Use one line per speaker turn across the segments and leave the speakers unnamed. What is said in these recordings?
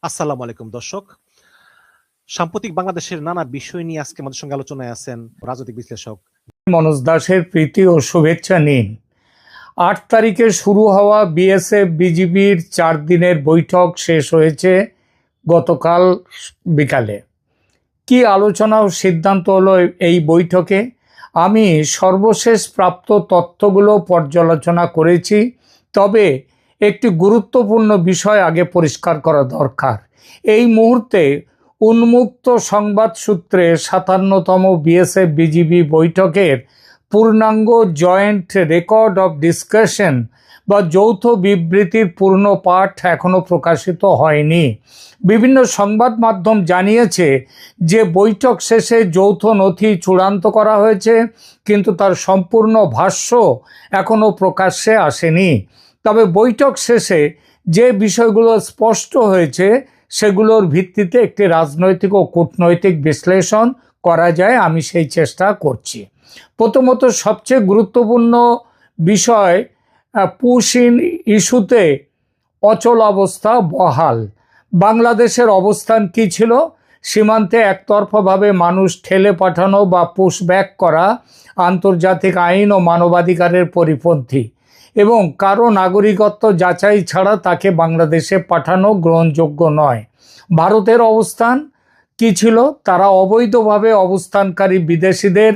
আসসালামু আলাইকুম দর্শক। সাম্প্রতিক বাংলাদেশের নানা বিষয় নিয়ে আজকে আমাদের সঙ্গে আলোচনায় আছেন রাজনৈতিক বিশ্লেষক
মনোজ দাসের প্রীতি ও শুভেচ্ছা নিন। 8 তারিখে শুরু হওয়া বিএসএফ বিজিবির 4 দিনের বৈঠক শেষ হয়েছে গতকাল বিকালে। কি আলোচনা ও সিদ্ধান্ত হলো এই বৈঠকে? আমি সর্বশেষ প্রাপ্ত তথ্যগুলো পর্যালোচনা করেছি, তবে একটি গুরুত্বপূর্ণ বিষয় আগে পরিষ্কার করা দরকার। এই মুহূর্তে উন্মুক্ত সংবাদ সূত্রে 57তম বিএসএফ বিজিবি বৈঠকের পূর্ণাঙ্গ জয়েন্ট রেকর্ড অফ ডিসকাশন বা যৌথ বিবৃতির পূর্ণ পাঠ এখনও প্রকাশিত হয়নি। বিভিন্ন সংবাদ মাধ্যম জানিয়েছে যে বৈঠক শেষে যৌথ নথি চূড়ান্ত করা হয়েছে, কিন্তু তার সম্পূর্ণ ভাষ্য এখনও প্রকাশ্যে আসেনি। তবে বৈঠক শেষে যে বিষয়গুলো স্পষ্ট হয়েছে সেগুলোর ভিত্তিতে একটি রাজনৈতিক ও কূটনৈতিক বিশ্লেষণ করা যায়, আমি সেই চেষ্টা করছি। প্রথমত, সবচেয়ে গুরুত্বপূর্ণ বিষয়, পুশিন ইস্যুতে অচল অবস্থা বহাল। বাংলাদেশের অবস্থান কি ছিল? সীমান্তে একতরফাভাবে মানুষ ঠেলে পাঠানো বা পুশব্যাক করা আন্তর্জাতিক আইন ও মানবাধিকারের পরিপন্থী এবং কারো নাগরিকত্ব যাচাই ছাড়া তাকে বাংলাদেশে পাঠানো গ্রহণযোগ্য নয়। ভারতের অবস্থান কি ছিল? তারা অবৈধভাবে অবস্থানকারী বিদেশিদের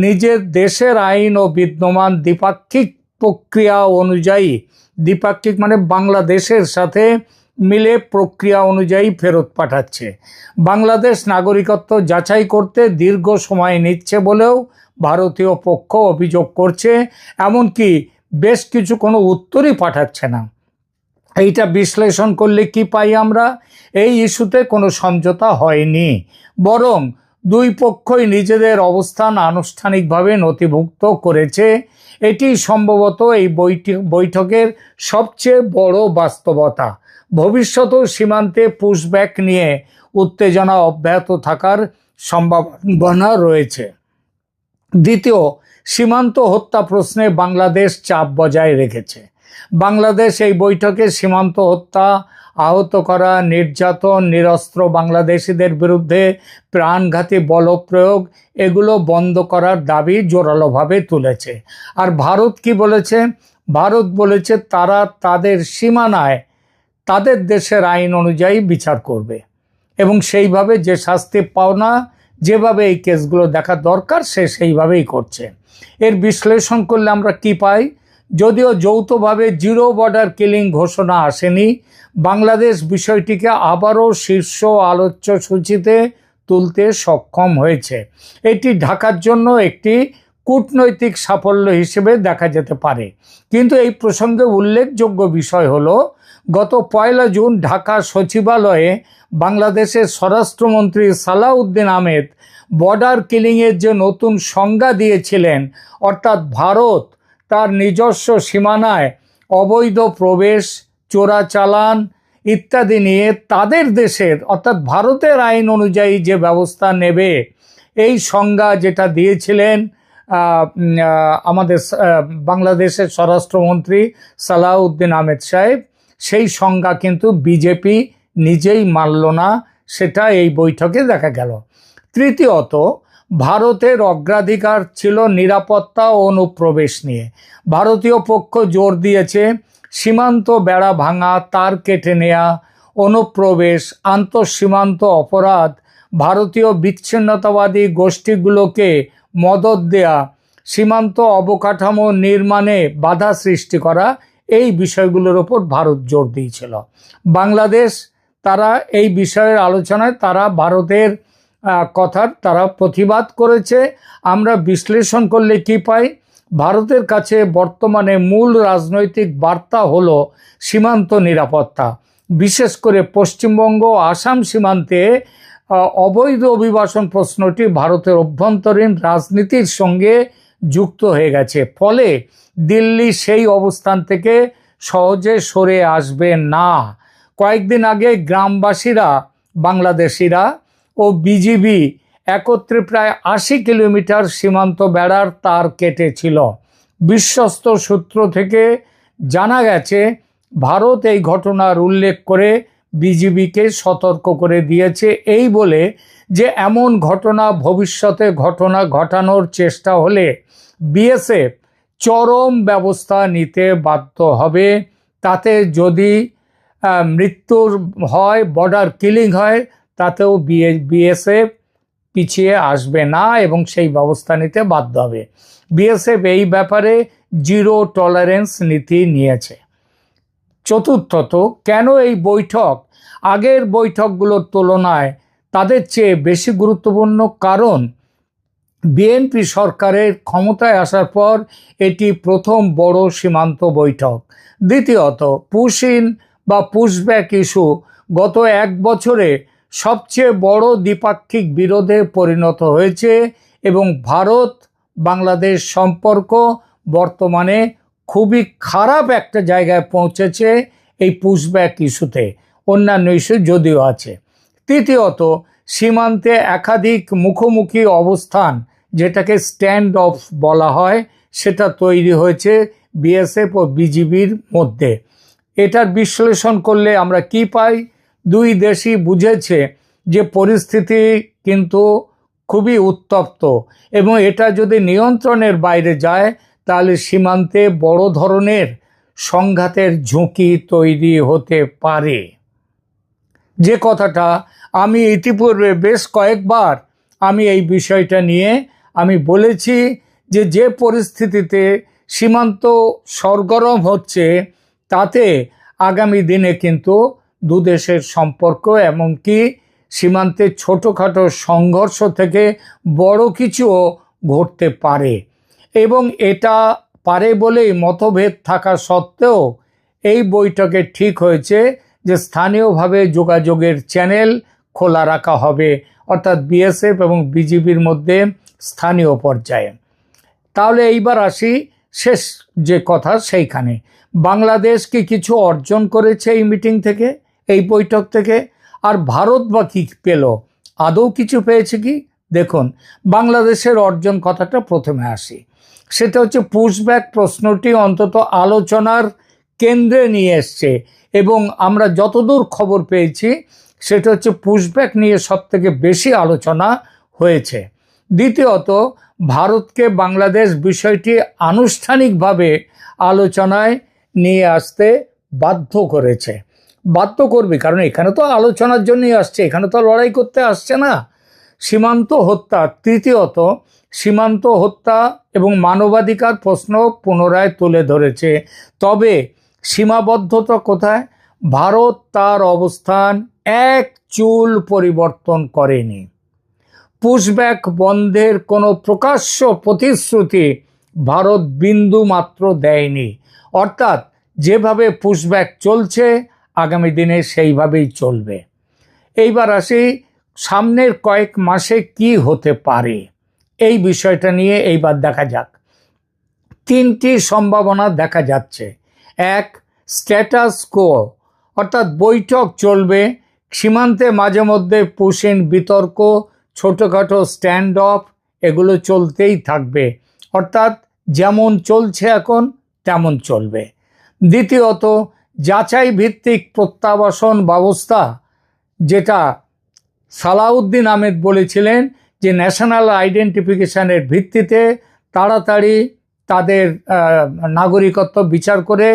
নিজের দেশের আইন ও বিদ্যমান দ্বিপাক্ষিক প্রক্রিয়া অনুযায়ী, দ্বিপাক্ষিক মানে বাংলাদেশের সাথে মিলে প্রক্রিয়া অনুযায়ী ফেরত পাঠাচ্ছে। বাংলাদেশ নাগরিকত্ব যাচাই করতে দীর্ঘ সময় নিচ্ছে বলেও ভারতীয় পক্ষ অভিযোগ করছে, এমনকি বেশ কিছু কোনো উত্তরই পাঠাচ্ছে না। এইটা বিশ্লেষণ করলে কি পাই আমরা? এই ইস্যুতে কোনো সমঝোতা হয়নি, বরং দুই পক্ষই নিজেদের অবস্থান আনুষ্ঠানিকভাবে নথিভুক্ত করেছে। এটি সম্ভবত এই বৈঠকের সবচেয়ে বড় বাস্তবতা। ভবিষ্যতেও সীমান্তে পুশব্যাক নিয়ে উত্তেজনা অব্যাহত থাকার সম্ভাবনা রয়েছে। দ্বিতীয়, সীমান্ত হত্যা প্রশ্নে বাংলাদেশ চাপ বজায় রেখেছে। বাংলাদেশ এই বৈঠকে সীমান্ত হত্যা, আহত করা, নির্যাতন, নিরস্ত্র বাংলাদেশিদের বিরুদ্ধে প্রাণঘাতী বলপ্রয়োগ এগুলো বন্ধ করার দাবি জোরালোভাবে তুলেছে। আর ভারত কি বলেছে? ভারত বলেছে তারা তাদের সীমানায় তাদের দেশের আইন অনুযায়ী বিচার করবে এবং সেইভাবে যে শাস্তি পাওনা, যেভাবে এই কেসগুলো দেখা দরকার সে সেইভাবেই করছে। এর বিশ্লেষণ করলে আমরা কি পাই? যদিও যৌথভাবে জিরো বর্ডার কিলিং ঘোষণা আসেনি, বাংলাদেশ বিষয়টিকে আবারও শীর্ষ আলোচ্য সূচিতে তুলতে সক্ষম হয়েছে। এটি ঢাকার জন্য একটি কূটনৈতিক সাফল্য হিসেবে দেখা যেতে পারে। কিন্তু এই প্রসঙ্গে উল্লেখযোগ্য বিষয় হলো, গত 1 জুন ঢাকা সচিবালয়ে বাংলাদেশের স্বরাষ্ট্রমন্ত্রী সালাউদ্দিন আহমেদ বর্ডার কিলিংয়ের যে নতুন সংজ্ঞা দিয়েছিলেন, অর্থাৎ ভারত তার নিজস্ব সীমানায় অবৈধ প্রবেশ, চোরাচালান ইত্যাদি নিয়ে তাদের দেশের অর্থাৎ ভারতের আইন অনুযায়ী যে ব্যবস্থা নেবে, এই সংজ্ঞা যেটা দিয়েছিলেন আমাদের বাংলাদেশের স্বরাষ্ট্রমন্ত্রী সালাউদ্দিন আহমেদ সাহেব, সেই সংজ্ঞা কিন্তু বিজেপি নিজেই মানল না, সেটা এই বৈঠকে দেখা গেল। তৃতীয়ত, ভারতের অগ্রাধিকার ছিল নিরাপত্তা ও অনুপ্রবেশ নিয়ে। ভারতীয় পক্ষ জোর দিয়েছে সীমান্ত বেড়া ভাঙা, তার কেটে নেওয়া, অনুপ্রবেশ, আন্তঃসীমান্ত অপরাধ, ভারতীয় বিচ্ছিন্নতাবাদী গোষ্ঠীগুলোকে মদদ দেয়া, সীমান্ত অবকাঠামো নির্মাণে বাধা সৃষ্টি করা, এই বিষয়গুলোর ওপর ভারত জোর দিয়েছিল। বাংলাদেশ তারা এই বিষয়ের আলোচনায় তারা ভারতের কথার তারা প্রতিবাদ করেছে। আমরা বিশ্লেষণ করলে কি পাই? ভারতের কাছে বর্তমানে মূল রাজনৈতিক বার্তা হলো সীমান্ত নিরাপত্তা, বিশেষ করে পশ্চিমবঙ্গ ও আসাম সীমান্তে অবৈধ অভিবাসন প্রশ্নটি ভারতের অভ্যন্তরীণ রাজনীতির সঙ্গে যুক্ত হয়ে গেছে। ফলে দিল্লি সেই অবস্থান থেকে সহজে সরে আসবে না। কয়েকদিন আগে গ্রামবাসীরা, বাংলাদেশিরা ও বিজিবি একত্রে প্রায় 80 কিলোমিটার সীমান্ত বেড়ার তার কেটেছিল। বিশ্বস্ত সূত্র থেকে জানা গেছে ভারত এই ঘটনার উল্লেখ করে বিজিবিকে সতর্ক করে দিয়েছে, এই বলে যে এমন ঘটনা ভবিষ্যতে ঘটানোর চেষ্টা হলে বিএসএফ চরম ব্যবস্থা নিতে বাধ্য হবে। তাতে যদি মৃত্যুর হয়, বর্ডার কিলিং হয়, তাতেও বিএসএফ পিছিয়ে আসবে না এবং সেই ব্যবস্থা নিতে বাধ্য হবে। বিএসএফ এই ব্যাপারে জিরো টলারেন্স নীতি নিয়েছে। চতুর্থত, কেন এই বৈঠক আগের বৈঠকগুলোর তুলনায় তাদের চেয়ে বেশি গুরুত্বপূর্ণ? কারণ বিএনপি সরকারের ক্ষমতায় আসার পর এটি প্রথম বড় সীমান্ত বৈঠক। দ্বিতীয়ত, পুশ-ইন বা পুশব্যাক ইস্যু গত এক বছরে সবচেয়ে বড় দ্বিপাক্ষিক বিরোধে পরিণত হয়েছে এবং ভারত বাংলাদেশ সম্পর্ক বর্তমানে খুবই খারাপ একটা জায়গায় পৌঁছেছে এই পুশব্যাক ইস্যুতে, অন্যান্য ইস্যু যদিও আছে। তৃতীয়ত, সীমান্তে একাধিক মুখোমুখি অবস্থান, যেটাকে স্ট্যান্ড অফ বলা হয়, সেটা তৈরি হয়েছে বিএসএফ ও বিজিবির মধ্যে। এটার বিশ্লেষণ করলে আমরা কি পাই? দুই দেশই বুঝেছে যে পরিস্থিতি কিন্তু খুবই উত্তপ্ত এবং এটা যদি নিয়ন্ত্রণের বাইরে যায় তাহলে সীমান্তে বড় ধরনের সংঘাতের ঝুঁকি তৈরি হতে পারে। যে কথাটা আমি ইতিপূর্বে বেশ কয়েকবার আমি এই বিষয়টা নিয়ে আমি বলেছি যে পরিস্থিতিতে সীমান্ত সরগরম হচ্ছে, তাতে আগামী দিনে কিন্তু দুদেশের সম্পর্ক, এমনকি সীমান্তে ছোটোখাটো সংঘর্ষ থেকে বড় কিছুও ঘটতে পারে। এবং এটা পারে বলেই মতভেদ থাকা সত্ত্বেও এই বৈঠকে ঠিক হয়েছে যে স্থানীয়ভাবে যোগাযোগের চ্যানেল খোলা রাখা হবে, অর্থাৎ বিএসএফ এবং বিজিবির মধ্যে স্থানীয় পর্যায়ে। তাহলে এইবার আসি শেষ যে কথা সেইখানে। বাংলাদেশ কি কিছু অর্জন করেছে এই মিটিং থেকে, এই বৈঠক থেকে? আর ভারত বা কী পেল? আদৌ কিছু পেয়েছে কি? দেখুন, বাংলাদেশের অর্জন কথাটা প্রথমে আসি। সেটা হচ্ছে পুশব্যাক প্রশ্নটি অন্তত আলোচনার কেন্দ্রে নিয়ে এসছে এবং আমরা যতদূর খবর পেয়েছি সেটা হচ্ছে পুশব্যাক নিয়ে সবথেকে বেশি আলোচনা হয়েছে। দ্বিতীয়ত, ভারতকে বাংলাদেশ বিষয়টি আনুষ্ঠানিকভাবে আলোচনায় নিয়ে আসতে বাধ্য করেছে। বাধ্য করবে, কারণ এখানে তো আলোচনার জন্যই আসছে, এখানে তো লড়াই করতে আসছে না। সীমান্ত হত্যা, তৃতীয়ত সীমান্ত হত্যা এবং মানবাধিকার প্রশ্ন পুনরায় তুলে ধরেছে। তবে সীমাবদ্ধতা কোথায়? ভারত তার অবস্থান এক চুল পরিবর্তন করেনি। পুশব্যাক বন্ধের কোনো প্রকাশ্য প্রতিশ্রুতি ভারত বিন্দু মাত্র দেয়নি। অর্থাৎ যেভাবে পুশব্যাক চলছে আগামী দিনে সেইভাবেই চলবে। এইবার আসি সামনের কয়েক মাসে কি হতে পারে, এই বিষয়টা নিয়ে এইবার দেখা যাক। তিনটি সম্ভাবনা দেখা যাচ্ছে। এক, স্ট্যাটাস কো, অর্থাৎ বৈঠক চলবে, সীমান্তে মাঝে মধ্যে পুশ-ইন বিতর্ক, ছোটোখাটো স্ট্যান্ড অফ, এগুলো চলতেই থাকবে, অর্থাৎ যেমন চলছে এখন তেমন চলবে। দ্বিতীয়ত, যাচাই ভিত্তিক প্রত্যাবাসন ব্যবস্থা, যেটা সালাউদ্দিন আহমেদ বলেছিলেন যে ন্যাশনাল আইডেন্টিফিকেশনের ভিত্তিতে তাড়াতাড়ি তাদের নাগরিকত্ব বিচার করে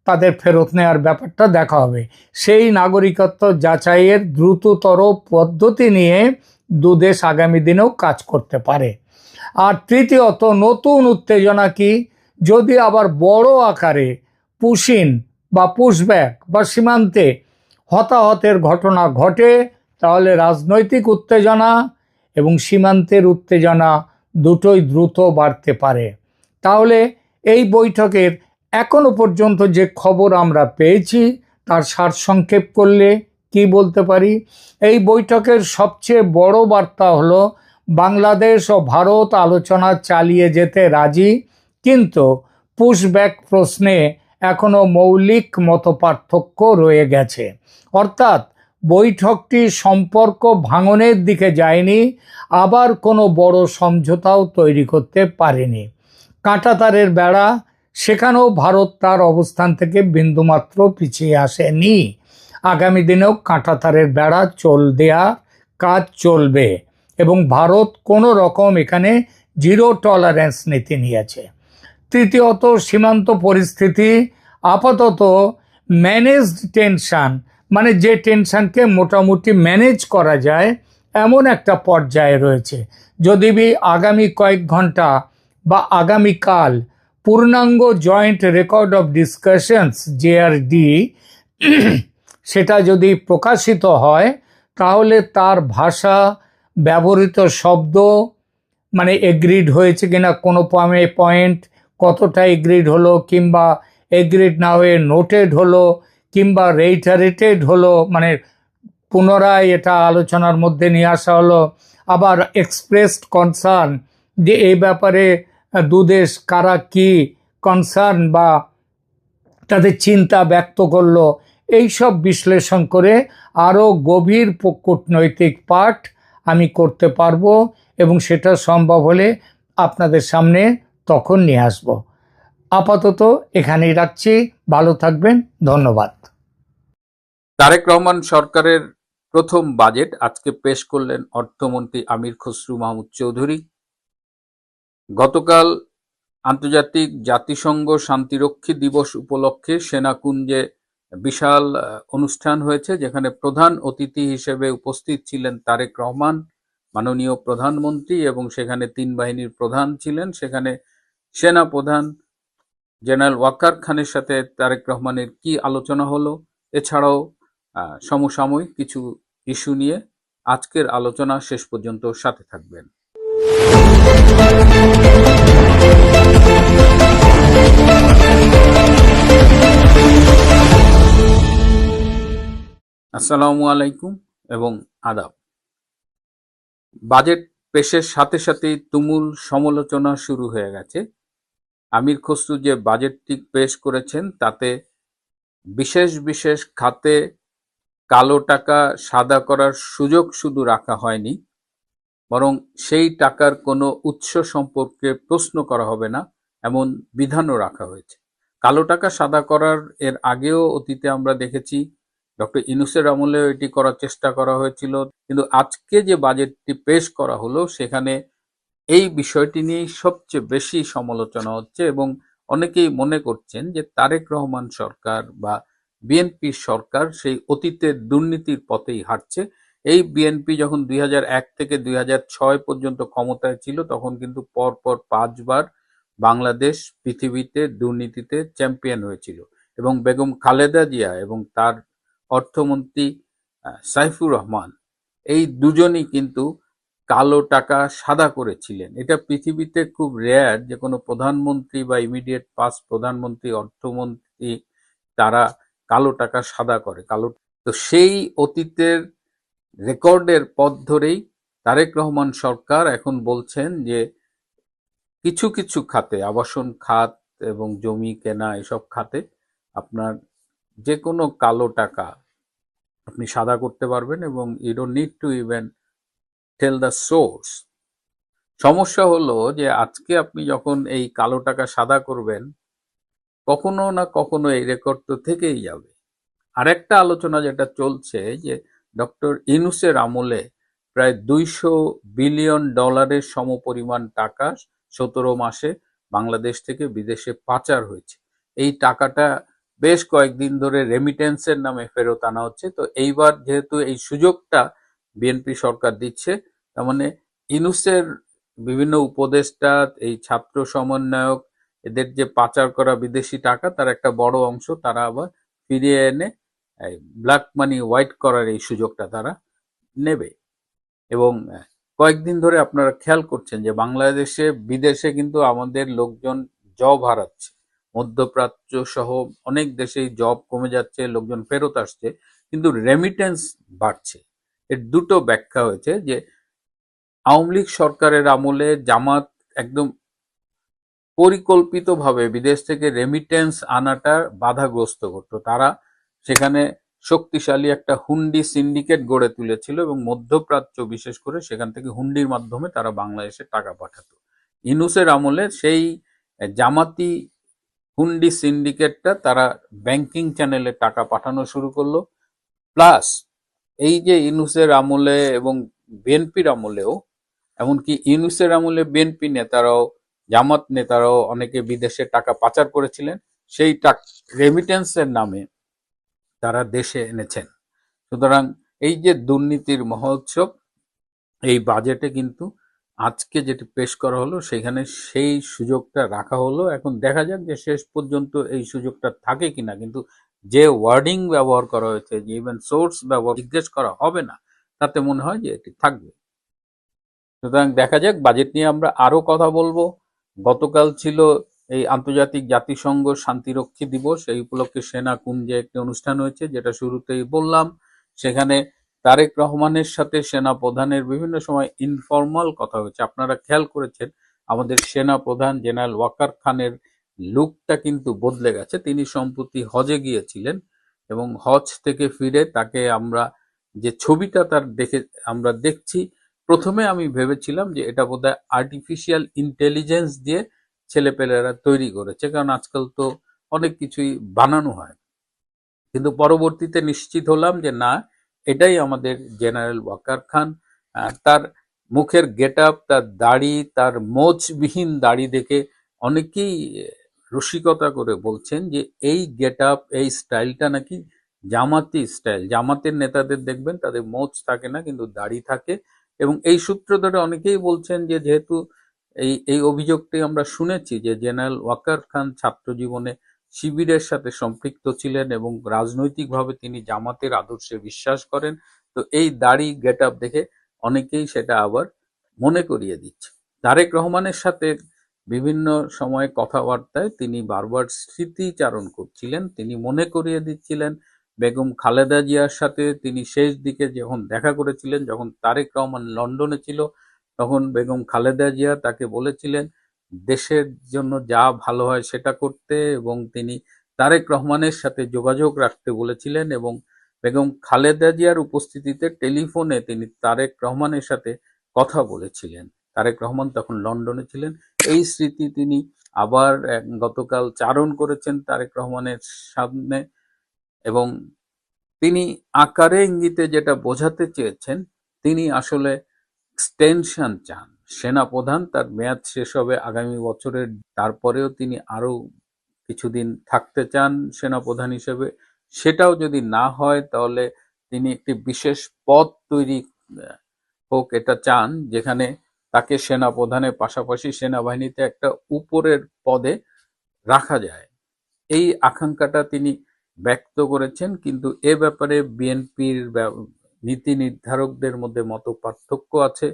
তাদের ফেরত নেওয়ার ব্যাপারটা দেখা হবে। সেই নাগরিকত্ব যাচাইয়ের দ্রুততর পদ্ধতি নিয়ে দুদেশ আগামী দিনেও কাজ করতে পারে। আর তৃতীয়ত, নতুন উত্তেজনা কি? যদি আবার বড় আকারে পুশ-ইন বা পুশব্যাক বা সীমান্তে হতাহতের ঘটনা ঘটে, তাহলে রাজনৈতিক উত্তেজনা এবং সীমান্তের উত্তেজনা দুটোই দ্রুত বাড়তে পারে। তাহলে এই বৈঠকের এখনো পর্যন্ত যে খবর আমরা পেয়েছি তার সারসংক্ষেপ করলে কি বলতে পারি? এই বৈঠকের সবচেয়ে বড় বার্তা হলো বাংলাদেশ ও ভারত আলোচনা চালিয়ে যেতে রাজি, কিন্তু পুশব্যাক প্রশ্নে এখনো মৌলিক মতপার্থক্য রয়ে গেছে। অর্থাৎ বৈঠকটি সম্পর্ক ভাঙনের দিকে যায়নি, আবার কোনো বড় সমঝোতাও তৈরি করতে পারেনি। কাঁটাতারের বেড়া, সেখানেও ভারত তার অবস্থান থেকে বিন্দুমাত্র পিছিয়ে আসেনি। আগামী দিনেও কাঁটাতারের বেড়া দেয়া কাজ চলবে এবং ভারত কোনো রকম এখানে জিরো টলারেন্স নীতি নিয়েছে। তৃতীয়ত, সীমান্ত পরিস্থিতি আপাতত ম্যানেজড টেনশন, মানে যে টেনশনকে মোটামুটি ম্যানেজ করা যায় এমন একটা পর্যায়ে রয়েছে। যদি আগামী কয়েক ঘন্টা বা আগামীকাল পূর্ণাঙ্গ joint record of discussions JRD সেটা যদি প্রকাশিত হয়, তাহলে তার ভাষা, ব্যবহৃত শব্দ, মানে এগ্রিড হয়েছে কিনা, কোনো পয়েন্ট কতটা এগ্রিড হলো, কিংবা এগ্রিড না হয়ে নোটেড হলো, কিংবা রেইটারেটেড হলো, মানে পুনরায় এটা আলোচনার মধ্যে নিয়ে আসা হলো, আবার এক্সপ্রেসড কনসার্ন, যে এই ব্যাপারে দুদেশ কারা কি কনসার্ন বা তাদের চিন্তা ব্যক্ত করলো, এইসব বিশ্লেষণ করে আরও গভীর কূটনৈতিক পাঠ আমি করতে পারবো এবং সেটা সম্ভব হলে আপনাদের সামনে তখন নিয়ে আসব। আপাতত এখানেই রাখছি, ভালো থাকবেন, ধন্যবাদ।
তারেক রহমান সরকারের প্রথম বাজেট আজকে পেশ করলেন অর্থমন্ত্রী আমির খসরু মাহমুদ চৌধুরী। গতকাল আন্তর্জাতিক জাতিসংঘ শান্তিরক্ষী দিবস উপলক্ষে সেনাকুঞ্জে বিশাল অনুষ্ঠান হয়েছে, যেখানে প্রধান অতিথি হিসেবে উপস্থিত ছিলেন তারেক রহমান, মাননীয় প্রধানমন্ত্রী, এবং সেখানে 3 বাহিনীর প্রধান ছিলেন। সেখানে সেনা প্রধান জেনারেল ওয়াকার খানের সাথে তারেক রহমানের কি আলোচনা হলো, এছাড়াও সমসাময়িক কিছু ইস্যু নিয়ে আজকের আলোচনা শেষ পর্যন্ত সাথে থাকবেন। আসসালামু আলাইকুম এবং আদাব। বাজেট পেশের সাথে সাথেই তুমুল সমালোচনা শুরু হয়ে গেছে। আমির খসরু যে বাজেটটি পেশ করেছেন তাতে বিশেষ বিশেষ খাতে কালো টাকা সাদা করার সুযোগ শুধু রাখা হয়নি, বরং সেই টাকার কোনো উৎস সম্পর্কে প্রশ্ন করা হবে না এমন বিধানও রাখা হয়েছে। কালো টাকা সাদা করার এর আগেও অতীতে আমরা দেখেছি, ডক্টর ইউনূসের আমলেও এটি করার চেষ্টা করা হয়েছিল, কিন্তু আজকে যে বাজেটটি পেশ করা হলো সেখানে এই বিষয়টি নিয়েই সবচেয়ে বেশি সমালোচনা হচ্ছে এবং অনেকেই মনে করছেন যে তারেক রহমান সরকার বা বিএনপি সরকার সেই অতীতের দুর্নীতির পথেই হাঁটছে। এই বিএনপি যখন 2001 থেকে 2006 পর্যন্ত ক্ষমতায় ছিল, তখন কিন্তু পরপর 5 বার বাংলাদেশ পৃথিবীতে দুর্নীতিতে চ্যাম্পিয়ন হয়েছিল এবং বেগম খালেদা জিয়া এবং তার অর্থমন্ত্রী সাইফুর রহমান, এই দুজনই কিন্তু কালো টাকা সাদা করেছিলেন। এটা পৃথিবীতে খুব রেয়ার যে কোনো প্রধানমন্ত্রী বা ইমিডিয়েট পাস্ট প্রধানমন্ত্রী, অর্থমন্ত্রী তারা কালো টাকা সাদা করে। তো সেই অতীতের রেকর্ডের পথ ধরেই তারেক রহমান সরকার এখন বলছেন যে কিছু কিছু খাতে, আবাসন খাত এবং জমি কেনা, এসব খাতে আপনার যে কোনো কালো টাকা আপনি সাদা করতে পারবেন এবং you don't need to even tell the source. সমস্যা হলো যে আজকে আপনি যখন এই কালো টাকা সাদা করবেন, কখনো না কখনো এই রেকর্ড তো থেকেই যাবে। আরেকটা আলোচনা যেটা চলছে যে ডক্টর ইউনূসের আমলে প্রায় $200 বিলিয়ন সমপরিমাণ টাকা 17 মাসে বাংলাদেশ থেকে বিদেশে পাচার হয়েছে। এই টাকাটা বেশ কয়েকদিন ধরে রেমিটেন্সের নামে ফেরত আনা হচ্ছে। তো এইবার যেহেতু এই সুযোগটা বিএনপি সরকার দিচ্ছে, তার মানে ইউনূসের বিভিন্ন উপদেষ্টা, এই ছাত্র সমন্বয়ক, এদের যে পাচার করা বিদেশি টাকা তার একটা বড় অংশ তারা আবার ফিরিয়ে এনে ব্ল্যাক মানি হোয়াইট করার এই সুযোগটা তারা নেবে। এবং কয়েকদিন ধরে আপনারা খেয়াল করছেন যে বাংলাদেশে বিদেশে কিন্তু আমাদের লোকজন জব হারাচ্ছে, মধ্যপ্রাচ্য সহ অনেক দেশেই জব কমে যাচ্ছে, লোকজন ফেরত আসছে, কিন্তু রেমিটেন্স বাড়ছে। এর দুটো ব্যাখ্যা হয়েছে যে আওয়ামী লীগ সরকারের আমলে জামাত একদম পরিকল্পিতভাবে বিদেশ থেকে রেমিটেন্স আনাটা বাধাগ্রস্ত করত। তারা সেখানে শক্তিশালী একটা হুন্ডি সিন্ডিকেট গড়ে তুলেছিল এবং মধ্যপ্রাচ্য বিশেষ করে সেখান থেকে হুন্ডির মাধ্যমে তারা বাংলাদেশে টাকা পাঠাতো। ইউনূসের আমলে সেই জামাতি হুন্ডি সিন্ডিকেটটা তারা ব্যাংকিং চ্যানেলে টাকা পাঠানো শুরু করলো। প্লাস এই যে ইউনূসের আমলে এবং বিএনপির আমলেও, এমনকি ইউনূসের আমলে বিএনপি নেতারাও, জামাত নেতারাও অনেকে বিদেশে টাকা পাচার করেছিলেন, সেই রেমিটেন্সের নামে তারা দেশে এনেছেন। সুতরাং এই যে দুর্নীতির মহোৎসব, এই বাজেটে কিন্তু আজকে যেটি পেশ করা হলো সেখানে সেই সুযোগটা রাখা হলো। এখন দেখা যাক যে শেষ পর্যন্ত এই সুযোগটা থাকে কিনা, কিন্তু যে ওয়ার্ডিং ব্যবহার করা হয়েছে, যে ইভেন সোর্স ব্যবহার জিজ্ঞেস করা হবে না, তাতে মনে হয় যে এটি থাকবে। সুতরাং দেখা যাক, বাজেট নিয়ে আমরা আরো কথা বলবো। গতকাল ছিল এই আন্তর্জাতিক জাতিসংঘ শান্তিরক্ষী দিবস, এই উপলক্ষে সেনা কুঞ্জে একটি অনুষ্ঠান হয়েছে, যেটা শুরুতেই বললাম। সেখানে তারেক রহমানের সাথে সেনা প্রধানের বিভিন্ন সময় ইনফর্মাল কথা হয়েছে। আপনারা খেয়াল করেছেন আমাদের সেনা প্রধান জেনারেল ওয়াকার খানের লুকটা কিন্তু বদলে গেছে। তিনি সম্প্রতি হজে গিয়েছিলেন এবং হজ থেকে ফিরে তাকে আমরা যে ছবিটা তার আমরা দেখছি, প্রথমে আমি ভেবেছিলাম যে এটা বোধহয় আর্টিফিশিয়াল ইন্টেলিজেন্স দিয়ে ছেলেপেলেরা তৈরি করেছে, কারণ আজকাল তো অনেক কিছুই বানানো হয়। কিন্তু পরবর্তীতে নিশ্চিত হলাম যে না, এটাই আমাদের জেনারেল ওয়াকার খান। তার মুখের গেটআপ, তার দাড়ি, তার মোচবিহীন দাড়ি দেখে অনেকেই রসিকতা করে বলছেন যে এই গেটআপ, এই স্টাইলটা নাকি জামাতি স্টাইল। জামাতের নেতাদের দেখবেন তাদের মোচ থাকে না, কিন্তু দাড়ি থাকে। এবং এই সূত্র ধরে অনেকেই বলছেন যে যেহেতু এই অভিযোগটি আমরা শুনেছি যে জেনারেল ওয়াকার খান ছাত্র জীবনে শিবিরের সাথে সম্পৃক্ত ছিলেন এবং রাজনৈতিকভাবে তিনি জামাতের আদর্শে বিশ্বাস করেন, তো এই দাড়ি গেটআপ দেখে অনেকেই সেটা আবার মনে করিয়ে দিচ্ছে। তারেক রহমানের সাথে বিভিন্ন সময় কথাবার্তায় তিনি বারবার স্মৃতিচারণ করছিলেন। তিনি মনে করিয়ে দিচ্ছিলেন বেগম খালেদা জিয়ার সাথে তিনি শেষ দিকে যখন দেখা করেছিলেন, যখন তারেক রহমান লন্ডনে ছিল, তখন বেগম খালেদা জিয়া তাকে বলেছিলেন দেশের জন্য যা ভালো হয় সেটা করতে, এবং তিনি তারেক রহমানের সাথে যোগাযোগ রাখতে বলেছিলেন। এবং বেগম খালেদা জিয়ার উপস্থিতিতে টেলিফোনে তিনি তারেক রহমানের সাথে কথা বলেছিলেন। তারেক রহমান তখন লন্ডনে ছিলেন। এই স্মৃতি তিনি আবার গতকাল চারণ করেছেন তারেক রহমানের সামনে, এবং তিনি আকারে ইঙ্গিতে যেটা বোঝাতে চেয়েছেন, তিনি আসলে এক্সটেনশন চান। সেনা প্রধান তার মেয়াদ শেষ হবে আগামী বছরের, তারপরেও তিনি আরো কিছুদিন থাকতে চান সেনা প্রধান হিসেবে। সেটাও যদি না হয় তাহলে তিনি একটি বিশেষ পদ তৈরি হোক এটা চান, যেখানে তাকে সেনা প্রধানের পাশাপাশি সেনাবাহিনীতে একটা উপরের পদে রাখা যায়। এই আকাঙ্ক্ষাটা তিনি ব্যক্ত করেছেন, কিন্তু এ ব্যাপারে বিএনপির নীতি নির্ধারকদের মধ্যে মত পার্থক্য আছে।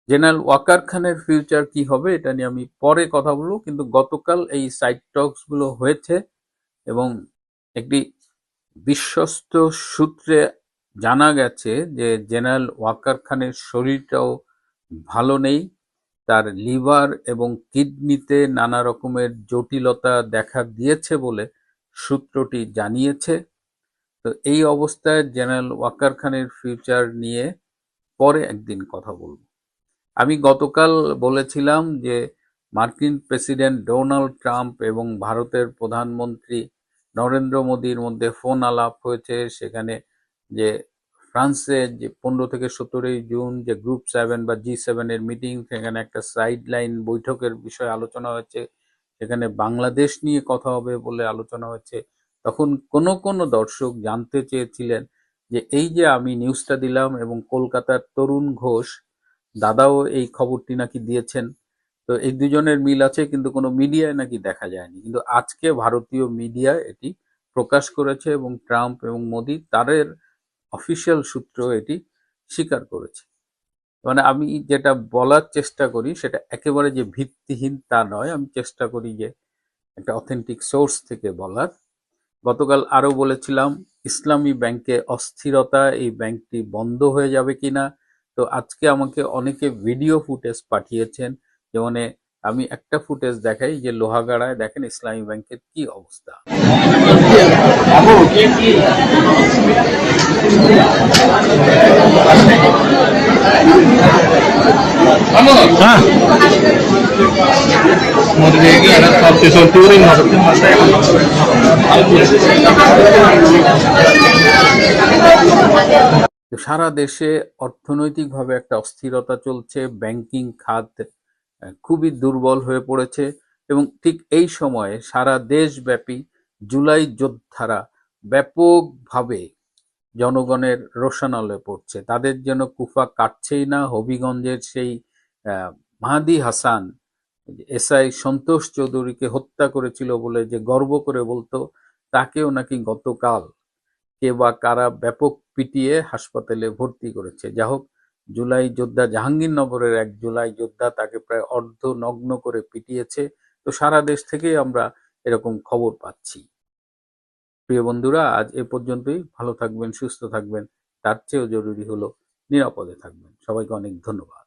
জেনারেল ওয়াকার খানের ফিউচার কি হবে এটা নিয়ে আমি পরে কথা বলবো, কিন্তু গতকাল এই সাইড টকস গুলো হয়েছে এবং একটি বিশ্বস্ত সূত্রে জানা গেছে যে জেনারেল ওয়াকার খানের শরীরটাও ভালো নেই। তার লিভার এবং কিডনিতে নানা রকমের জটিলতা দেখা দিয়েছে বলে সূত্রটি জানিয়েছে। তো এই অবস্থায় জেনারেল ওয়াকার খানের ফিউচার নিয়ে পরে একদিন কথা বলবো। আমি গতকাল বলেছিলাম যে মার্কিন প্রেসিডেন্ট ডোনাল্ড ট্রাম্প এবং ভারতের প্রধানমন্ত্রী নরেন্দ্র মোদীর মধ্যে ফোন আলাপ হয়েছে। সেখানে যে ফ্রান্সে যে 15 থেকে 17 জুন যে গ্রুপ 7 বা G7 এর মিটিং, সেখানে একটা সাইডলাইন বৈঠকের বিষয়ে আলোচনা হয়েছে। সেখানে বাংলাদেশ নিয়ে কথা হবে বলে আলোচনা হয়েছে। তখন কোনো দর্শক জানতে চেয়েছিলেন যে এই যে আমি নিউজটা দিলাম এবং কলকাতার তরুণ ঘোষ দাদাও এই খবরটি নাকি দিয়েছেন, তো এই দুজনের মিল আছে, কিন্তু কোনো মিডিয়ায় নাকি দেখা যায়নি। কিন্তু আজকে ভারতীয় মিডিয়া এটি প্রকাশ করেছে এবং ট্রাম্প এবং মোদি তাদের অফিসিয়াল সূত্র এটি স্বীকার করেছে। মানে আমি যেটা বলার চেষ্টা করি সেটা একেবারে যে ভিত্তিহীন তা নয়, আমি চেষ্টা করি যে একটা অথেন্টিক সোর্স থেকে বলার। গতকাল আরো বলেছিলাম ইসলামী ব্যাংকে অস্থিরতা, এই ব্যাংকটি বন্ধ হয়ে যাবে কিনা। তো আজকে আমাকে অনেকে ভিডিও ফুটেজ পাঠিয়েছেন, যেমন আমি একটা ফুটেজ দেখাই যে লোহাগাড়ায় দেখেন ইসলামী ব্যাংকের কি অবস্থা।
Motivasi ada 1 1 orang
তো সারা দেশে অর্থনৈতিকভাবে একটা অস্থিরতা চলছে, ব্যাংকিং খাত খুবই দুর্বল হয়ে পড়েছে এবং ঠিক এই সময়ে সারা দেশব্যাপী জুলাই যোদ্ধারা ব্যাপকভাবে জনগণের রোষানলে পড়ছে। তাদের যেন কুফা কাটছেই না। হবিগঞ্জের সেই মাহাদি হাসান এসআই সন্তোষ চৌধুরীকে হত্যা করেছিল বলে যে গর্ব করে বলতো, তাকেও নাকি গতকাল কে বা কারা ব্যাপক পিটিয়ে হাসপাতালে ভর্তি করেছে। যা হোক, জুলাই যোদ্ধা জাহাঙ্গীরনগরের এক জুলাই যোদ্ধা তাকে প্রায় অর্ধ নগ্ন করে পিটিয়েছে। তো সারা দেশ থেকেই আমরা এরকম খবর পাচ্ছি। প্রিয় বন্ধুরা, আজ এ পর্যন্তই। ভালো থাকবেন, সুস্থ থাকবেন, তার চেয়েও জরুরি হলো নিরাপদে থাকবেন। সবাইকে অনেক ধন্যবাদ।